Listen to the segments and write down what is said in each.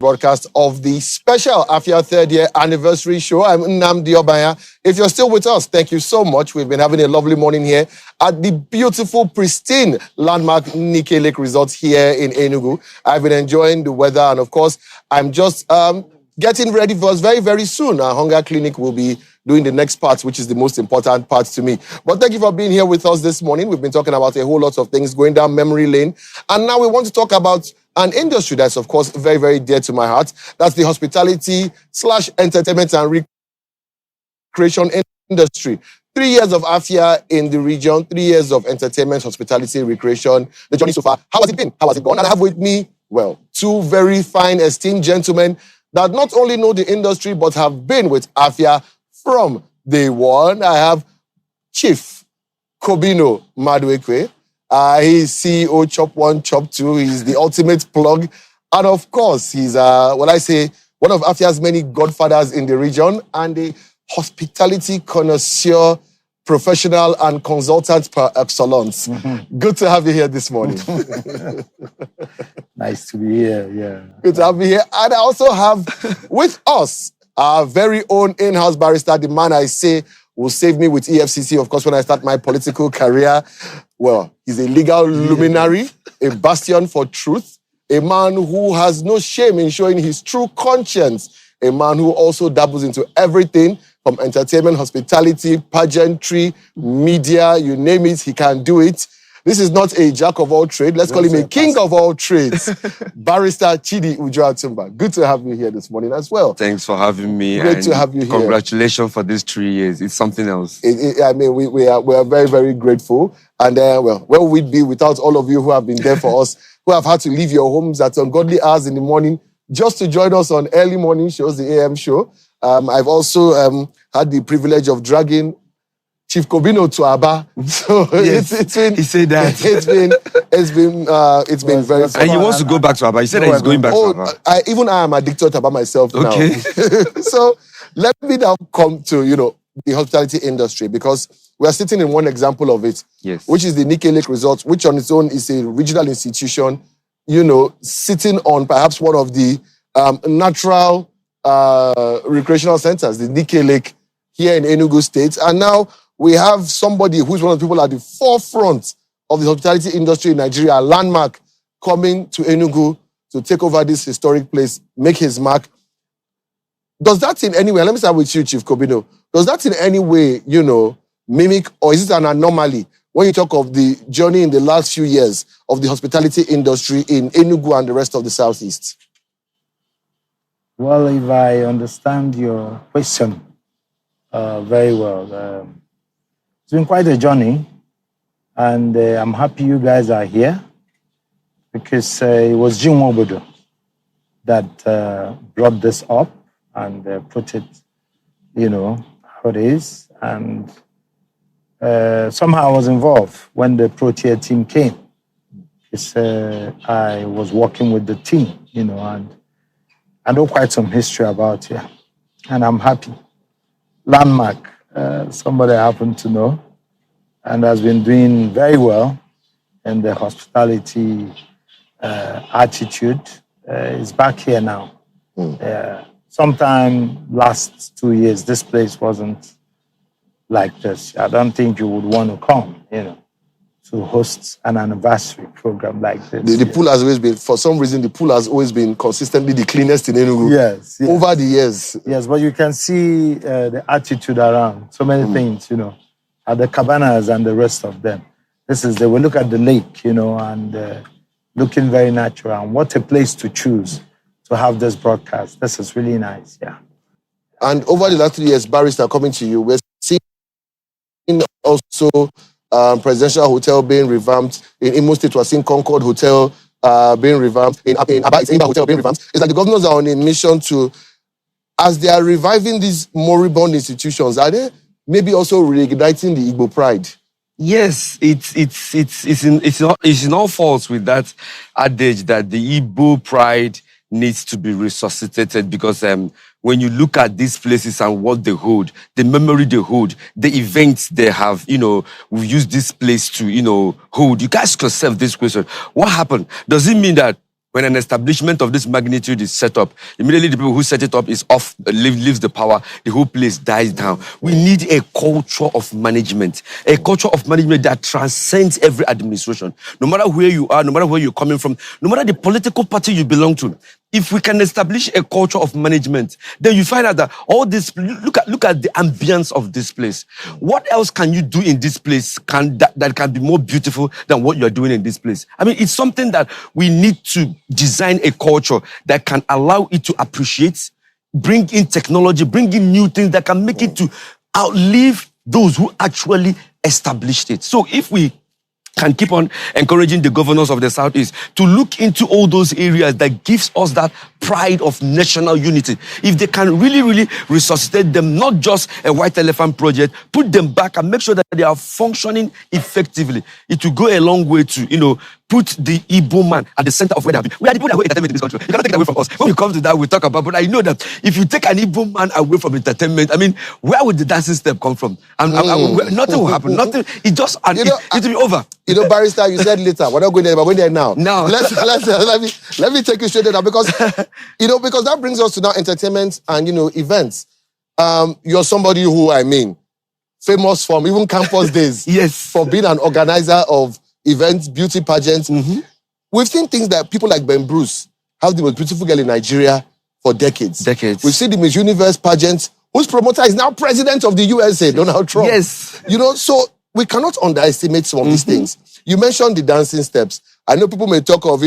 broadcast of the special Afia third year anniversary show. I'm Nnamdi Obanya. If you're still with us, thank you so much. We've been having a lovely morning here at the beautiful, pristine landmark Nike Lake Resort here in Enugu. I've been enjoying the weather, and of course, I'm just getting ready for us very, very soon. Our hunger clinic will be doing the next part, which is the most important part to me. But thank you for being here with us this morning. We've been talking about a whole lot of things going down memory lane. And now we want to talk about an industry that's, of course, very, very dear to my heart. That's the hospitality/entertainment and recreation industry. 3 years of Afia in the region, 3 years of entertainment, hospitality, recreation. The journey so far, how has it been? How has it gone? And I have with me, well, two very fine, esteemed gentlemen that not only know the industry, but have been with Afia from day one. I have Chief Kobino Maduekwe. He's CEO Chop 1, Chop 2. He's the ultimate plug. And of course, he's, one of Afia's many godfathers in the region and a hospitality connoisseur, professional and consultant par excellence. Mm-hmm. Good to have you here this morning. Nice to be here, yeah. Good to have you here. And I also have with us our very own in-house barrister, the man I say will save me with EFCC, of course, when I start my political career. Well, he's a legal luminary, a bastion for truth, a man who has no shame in showing his true conscience, a man who also dabbles into everything from entertainment, hospitality, pageantry, media, you name it, he can do it. This is not a jack of all trades. Let's call him a king of all trades. Barrister Chidi Ujoatumba. Good to have you here this morning as well. Thanks for having me. Great to have you here. Congratulations for these 3 years. It's something else. We are very, very grateful. And where would we be without all of you who have been there for us, who have had to leave your homes at ungodly hours in the morning just to join us on early morning shows, the AM show. I've also had the privilege of dragging Chief Kobino to Aba, so yes, it's been. He said that it's been very fun. And he wants to go back to Aba. He said that he's going back to Aba. I am addicted to Aba myself now. So let me now come to the hospitality industry, because we are sitting in one example of it, yes, which is the Nike Lake Resort, which on its own is a regional institution, sitting on perhaps one of the natural recreational centers, the Nike Lake here in Enugu State, and now we have somebody who's one of the people at the forefront of the hospitality industry in Nigeria, a landmark, coming to Enugu to take over this historic place, make his mark. Does that in any way, let me start with you, Chief Kobino, does that in any way, mimic, or is it an anomaly when you talk of the journey in the last few years of the hospitality industry in Enugu and the rest of the Southeast? Well, if I understand your question very well, it's been quite a journey, and I'm happy you guys are here, because it was Jim Wobodo that brought this up and put it, how it is. And somehow I was involved when the Protea team came. Because I was working with the team, and I know quite some history about it. And I'm happy. Landmark, somebody I happen to know, and has been doing very well in the hospitality attitude, is back here now. Sometime last 2 years, this place wasn't like this. I don't think you would want to come, to host an anniversary program like this. The pool has always been, for some reason, the pool has always been consistently the cleanest in Enugu. Yes. Over the years. Yes, but you can see the attitude around. So many things, at the cabanas and the rest of them. They will look at the lake, and looking very natural. And what a place to choose to have this broadcast. This is really nice, yeah. And over the last 3 years, Barrister, coming to you, we're seeing also Presidential Hotel being revamped. In Imo State, we're seeing Concord Hotel being revamped. In Aba, it's Imba Hotel being revamped. It's like the governors are on a mission to, as they are reviving these moribund institutions, are they maybe also reigniting the Igbo pride? Yes, it's in all faults with that adage that the Igbo pride needs to be resuscitated, because when you look at these places and what they hold, the memory they hold, the events they have, we use this place to, hold. You guys ask yourself this question: what happened? Does it mean that When an establishment of this magnitude is set up, immediately the people who set it up is off, leaves the power, the whole place dies down. We need a culture of management that transcends every administration. No matter where you are, no matter where you're coming from, no matter the political party you belong to, if we can establish a culture of management, then you find out that all this, look at the ambience of this place. What else can you do in this place that can be more beautiful than what you're doing in this place? I mean, it's something that we need to design a culture that can allow it to appreciate, bring in technology, bring in new things that can make it to outlive those who actually established it. So if we can keep on encouraging the governors of the Southeast to look into all those areas that gives us that pride of national unity. If they can really resuscitate them, not just a white elephant project, put them back and make sure that they are functioning effectively, it will go a long way to, put the Igbo man at the center of where they have been. We are the people that hold entertainment in this country. You cannot take it away from us. When we come to that, we talk about, but I know that if you take an Igbo man away from entertainment, I mean, where would the dancing step come from? Nothing will happen. Nothing. It just, it will be over. Barrister, you said later. We're not going there, but we're there now. Now. Let me take you straight there because, because that brings us to now entertainment and, events. You're somebody who, famous from even campus days. Yes. For being an organizer of events, beauty pageants. Mm-hmm. We've seen things that people like Ben Bruce have the most beautiful girl in Nigeria for decades. We've seen the Miss Universe pageant, whose promoter is now president of the USA, Donald Trump. Yes. So we cannot underestimate some of these things. You mentioned the dancing steps. I know people may talk of,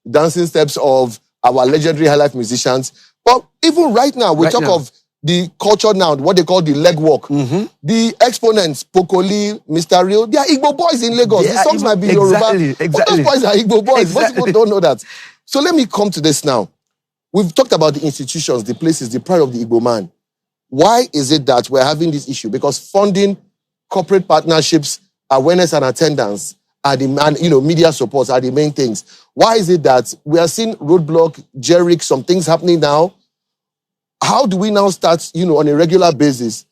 dancing steps of our legendary high life musicians. But even right now, we talk of the culture now, what they call the leg walk. Mm-hmm. The exponents, Pokoli, Mr. Real, they are Igbo boys in Lagos. The songs might be Yoruba. But those boys are Igbo boys. Most people don't know that. So let me come to this now. We've talked about the institutions, the places, the pride of the Igbo man. Why is it that we're having this issue? Because funding, corporate partnerships, awareness and attendance are the media supports are the main things. Why is it that we are seeing roadblock, Jerick, some things happening now? How do we now start, on a regular basis,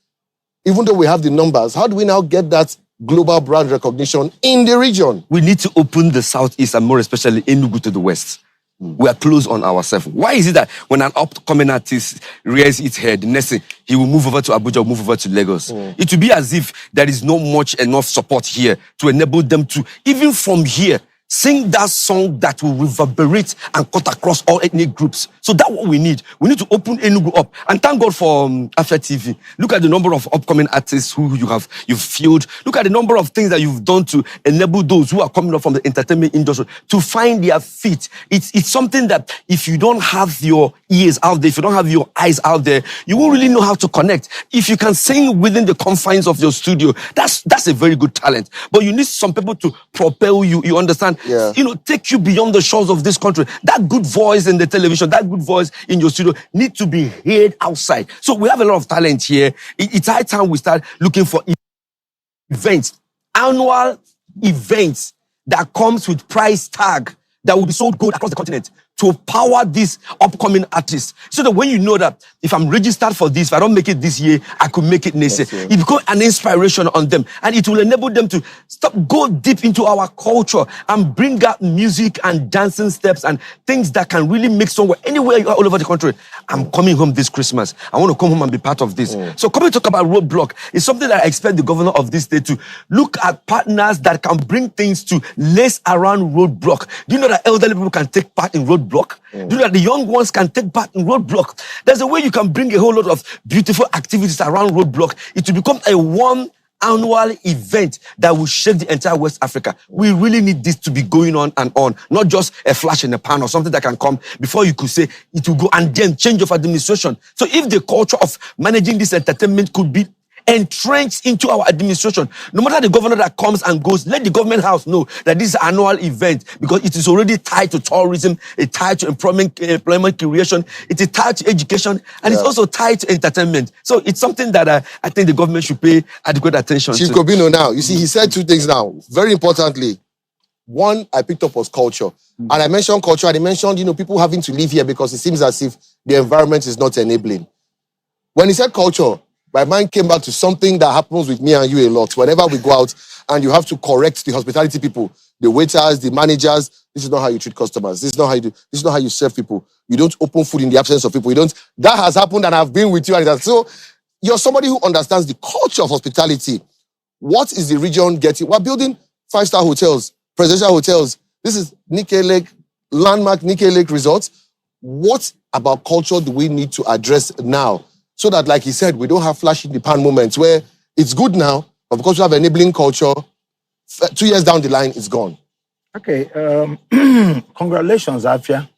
even though we have the numbers, how do we now get that global brand recognition in the region? We need to open the Southeast and more especially Enugu to the West. We are close on ourselves. Why is it that when an upcoming artist rears its head, the next thing, he will move over to Abuja or move over to Lagos? It will be as if there is not much enough support here to enable them to, even from here, sing that song that will reverberate and cut across all ethnic groups. So that's what we need. We need to open Enugu up. And thank God for Afia TV. Look at the number of upcoming artists who you've filled. Look at the number of things that you've done to enable those who are coming up from the entertainment industry to find their feet. It's something that if you don't have your ears out there, if you don't have your eyes out there, you won't really know how to connect. If you can sing within the confines of your studio, that's a very good talent. But you need some people to propel you, you understand? Yeah. Take you beyond the shores of this country. That good voice in the television, that good voice in your studio need to be heard outside. So we have a lot of talent here. It's high time we start looking for events, annual events that comes with price tag that will be sold good across the continent to power these upcoming artists. So that when you know that if I'm registered for this, if I don't make it this year, I could make it next year. It becomes an inspiration on them. And it will enable them to go deep into our culture and bring out music and dancing steps and things that can really make somewhere, anywhere you are all over the country. I'm coming home this Christmas. I want to come home and be part of this. So coming to talk about roadblock is something that I expect the governor of this state to look at partners that can bring things to less around roadblock. Do you know that elderly people can take part in roadblock? Do you know that the young ones can take part in roadblock? There's a way you can bring a whole lot of beautiful activities around roadblock. It will become a one annual event that will shake the entire West Africa. We really need this to be going on and on, not just a flash in the pan or something that can come before you could say it will go and then change of administration. So if the culture of managing this entertainment could be entrenched into our administration, no matter the governor that comes and goes, let the government house know that this is an annual event because it is already tied to tourism, it's tied to employment creation, it is tied to education, and it's also tied to entertainment. So it's something that I think the government should pay adequate attention Chief to. Kobino now, you see, he said two things now. Very importantly, one I picked up was culture. And I mentioned culture, and I mentioned, people having to live here because it seems as if the environment is not enabling. When he said culture, my mind came back to something that happens with me and you a lot. Whenever we go out and you have to correct the hospitality people, the waiters, the managers, this is not how you treat customers. This is not how you do. This is not how you serve people. You don't open food in the absence of people. You don't. That has happened, and I've been with you. And so you're somebody who understands the culture of hospitality. What is the region getting? We're building 5-star hotels, presidential hotels. This is Nike Lake, landmark Nike Lake Resort. What about culture do we need to address now? So that, like he said, we don't have flash in the pan moments where it's good now, but because we have enabling culture, 2 years down the line, it's gone. Okay. Congratulations, Afia,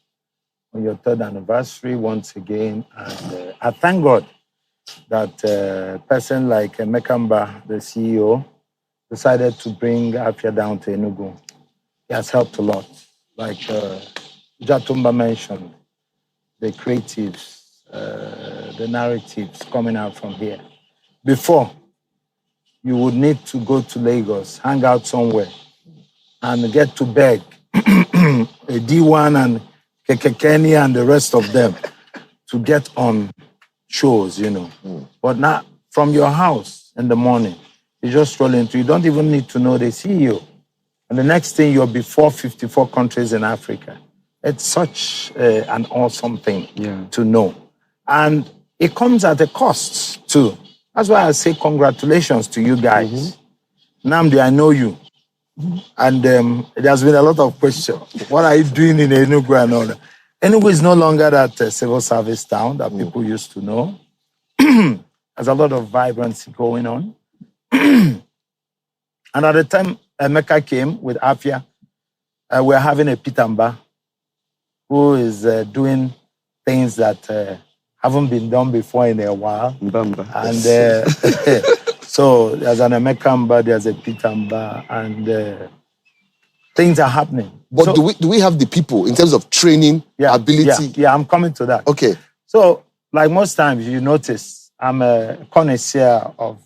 on your 3rd anniversary once again. And I thank God that a person like Mekamba, the CEO, decided to bring Afia down to Enugu. He has helped a lot. Like Jatumba mentioned, the creatives, the narratives coming out from here. Before, you would need to go to Lagos, hang out somewhere, and get to beg a D1 and Kekekeni and the rest of them to get on shows, you know. But now, from your house in the morning, you just roll into, you don't even need to know the CEO. And the next thing, you're before 54 countries in Africa. It's such an awesome thing to know. And it comes at a cost, too. That's why I say congratulations to you guys. Nnamdi, I know you. And there's been a lot of questions. What are you doing in Enugu and all that? Enugu is no longer that civil service town that people used to know. There's a lot of vibrancy going on. And at the time Emeka came with Afia, we're having a Pitamba who is doing things that haven't been done before in a while. And so there's an Emekamba, there's a Pitamba, and things are happening. But so, do we have the people in terms of training, ability? Yeah, I'm coming to that. Okay. So, like most times, you notice I'm a connoisseur of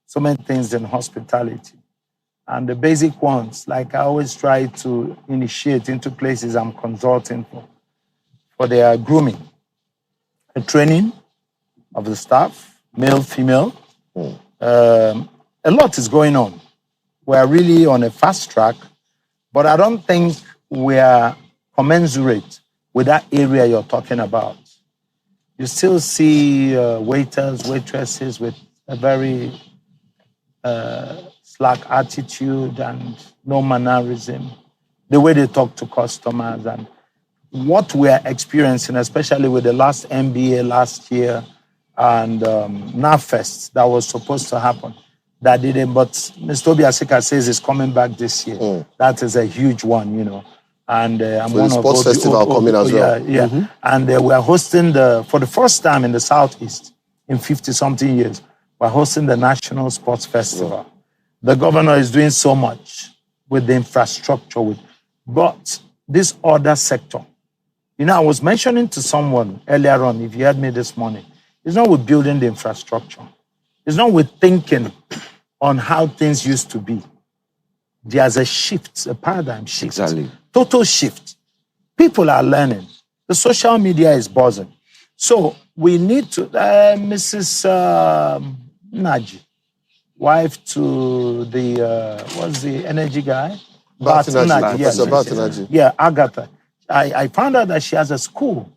so many things in hospitality. And the basic ones, like I always try to initiate into places I'm consulting for their grooming, a training of the staff, male, female. A lot is going on. We're really on a fast track, but I don't think we're commensurate with that area you're talking about. You still see waiters, waitresses with a very slack attitude and no mannerism, the way they talk to customers, and what we're experiencing, especially with the last MBA last year and NAFest that was supposed to happen, that didn't. But Mr. Obi Asika says it's coming back this year. That is a huge one, you know. And I'm so one the sports festival coming as well. Yeah. And we're hosting for the first time in the Southeast in 50-something years, we're hosting the National Sports Festival. The governor is doing so much with the infrastructure, but this other sector. You know, I was mentioning to someone earlier on, if you heard me this morning, it's not with building the infrastructure. It's not with thinking on how things used to be. There's a shift, a paradigm shift. Exactly. Total shift. People are learning. The social media is buzzing. So we need to, Mrs. Naji, wife to the, what's the energy guy? Naji. Yeah, Agatha. I found out that she has a school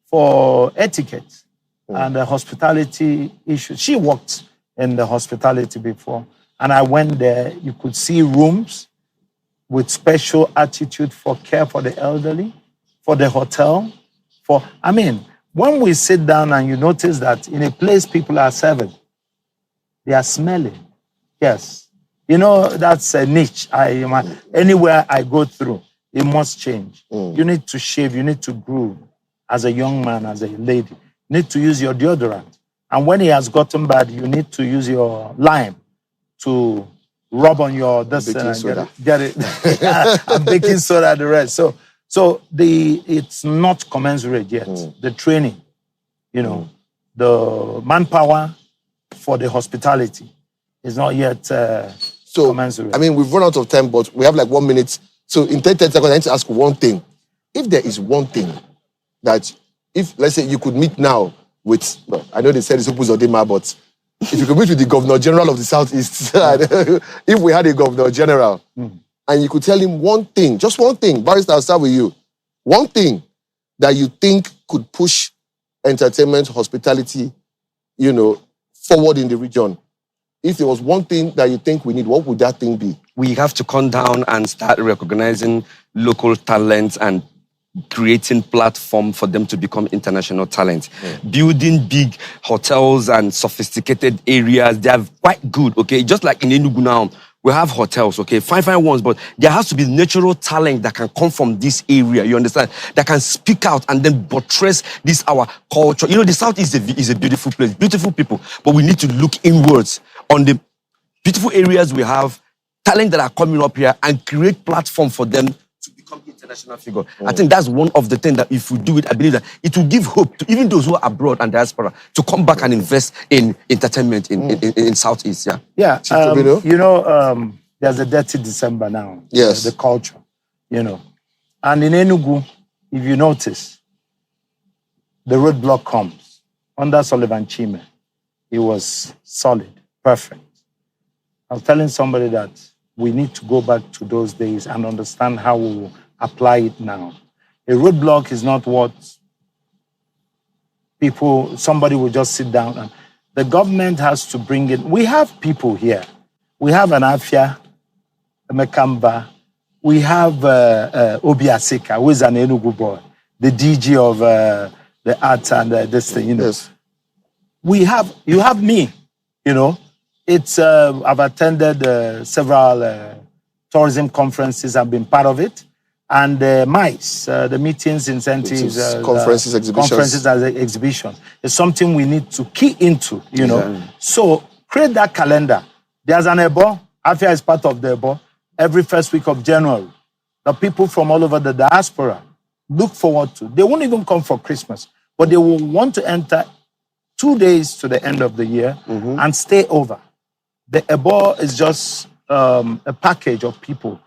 for etiquette and hospitality issues. She worked in the hospitality before. And I went there, you could see rooms with special attitude for care for the elderly, for the hotel, when we sit down and you notice that in a place people are serving, they are smelling. Yes. You know, that's a niche. Anywhere I go through, it must change. You need to shave, you need to groove as a young man, as a lady. You need to use your deodorant. And when it has gotten bad, you need to use your lime to rub on your baking soda. Get it. And baking soda, the rest. So it's not commensurate yet. The training, you know, the manpower for the hospitality is not yet commensurate. I mean, we've run out of time, but we have like 1 minute. So in 10 seconds, I need to ask one thing. If there is one thing that, if let's say you could meet now with, I know they said it's Opus Odema, but if you could meet with the Governor General of the Southeast, if we had a Governor General, and you could tell him one thing, just one thing, Barrister, I'll start with you, one thing that you think could push entertainment, hospitality, forward in the region. If there was one thing that you think we need, what would that thing be? We have to come down and start recognizing local talents and creating platform for them to become international talent. Building big hotels and sophisticated areas, they are quite good, okay? Just like in Enugu now, we have hotels, okay? Fine ones, but there has to be natural talent that can come from this area, you understand? That can speak out and then buttress this, our culture. The South is a beautiful place, beautiful people, but we need to look inwards on the beautiful areas we have, talent that are coming up here, and create platform for them to become international figure. I think that's one of the things that if we do it, I believe that it will give hope to even those who are abroad and diaspora to come back and invest in entertainment in Southeast. Yeah. There's a dirty December now. Yes. The culture, And in Enugu, if you notice, the roadblock comes under Sullivan Chime. It was solid, perfect. I was telling somebody that we need to go back to those days and understand how we will apply it now. A roadblock is not what somebody will just sit down and the government has to bring it. We have people here. We have an Afia, a Mekamba. We have Obiasika, who is an Enugu boy, the DG of the arts and this thing, Yes. You have me, I've attended several tourism conferences. I've been part of it. And MICE, the meetings, incentives, conferences, exhibitions. Conferences as an exhibition. It's something we need to key into, Exactly. So create that calendar. There's an EBO. Afia is part of the EBO. Every first week of January, the people from all over the diaspora look forward to. They won't even come for Christmas, but they will want to enter 2 days to the end of the year and stay over. The EBO is just a package of people,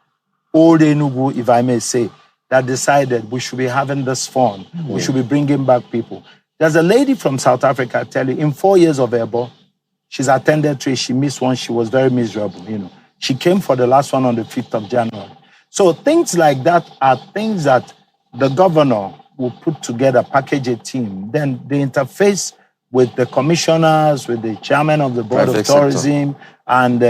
old Enugu, if I may say, that decided we should be having this fun. We should be bringing back people. There's a lady from South Africa, I tell you, in 4 years of EBO, she's attended 3, she missed one, she was very miserable, She came for the last one on the 5th of January. So things like that are things that the governor will put together, package a team, then they interface with the commissioners, with the chairman of the board Private of tourism, and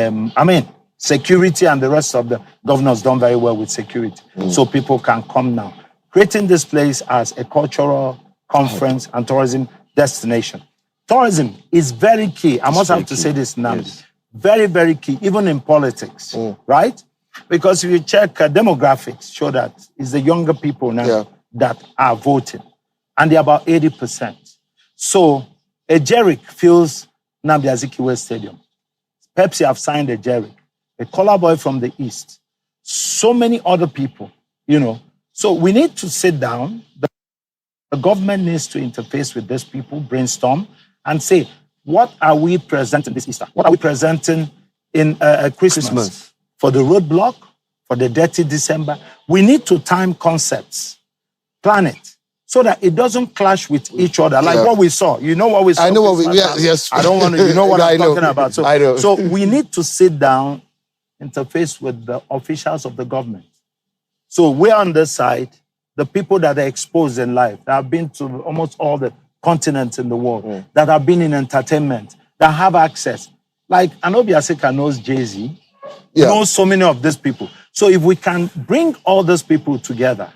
security and the rest of the governors done very well with security. So people can come now. Creating this place as a cultural conference and tourism destination. Tourism is very key. I must have to say this now. Yes. Very, very key, even in politics, right? Because if you check demographics, show that it's the younger people now that are voting. And they're about 80%. So a Jerick fills Nnamdi Azikiwe Stadium. Pepsi have signed a Jerick. A color boy from the East. So many other people, So we need to sit down. The government needs to interface with these people, brainstorm, and say, what are we presenting this Easter? What are we presenting in Christmas? For the roadblock, for the dirty December? We need to time concepts, plan it, so that it doesn't clash with each other. Like what we saw. You know what we saw? I know what we, yes. I don't want to, you know what I'm talking about. So, I know. So we need to sit down, interface with the officials of the government. So we're on this side, the people that are exposed in life, that have been to almost all the continents in the world, that have been in entertainment, that have access. Like Anobi Asika knows Jay-Z, knows so many of these people. So if we can bring all these people together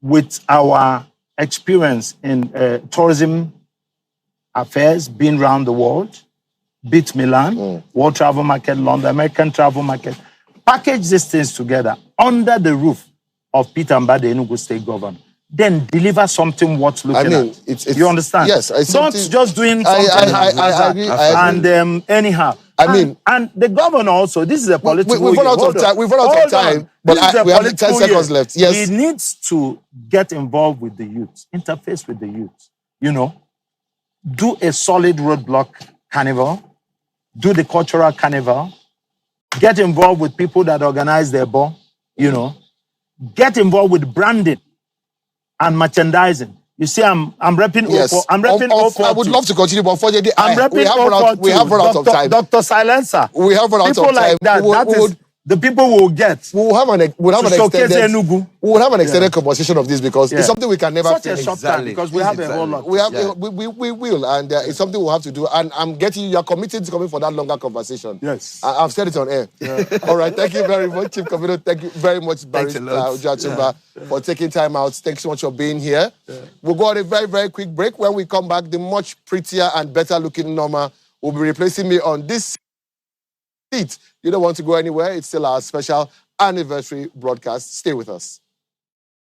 with our experience in tourism affairs, being around the world, beat Milan, World Travel Market, London, American Travel Market, package these things together under the roof of Peter Mbade, Enugu State Governor, then deliver something worth looking at. It's, you understand? Yes. Not just doing something I agree. and anyhow. And the governor also, this is a political... We've run out of time. We've run out of time. But we have 10 seconds left. Yes. He needs to get involved with the youth, interface with the youth, do a solid roadblock carnival, do the cultural carnival, get involved with people that organize their ball, get involved with branding and merchandising. You see, I'm repping Yes. O4. I'm repping O4. I would love to continue, but unfortunately, I'm repping O4. we have run out of time. Dr. Silencer. We have run out of time. People like that, the people will get. We'll have an extended conversation of this because it's something we can never Such a short time because we have a whole lot. We will, and it's something we'll have to do. And I'm getting you're committed to coming for that longer conversation. Yes, I've said it on air. All right, thank you very much, Chief Commissioner. Thank you very much, Barrister Ujatumba, for taking time out. Thanks so much for being here. We'll go on a very, very quick break. When we come back, the much prettier and better looking Norma will be replacing me on this seat. You don't want to go anywhere. It's still our special anniversary broadcast. Stay with us.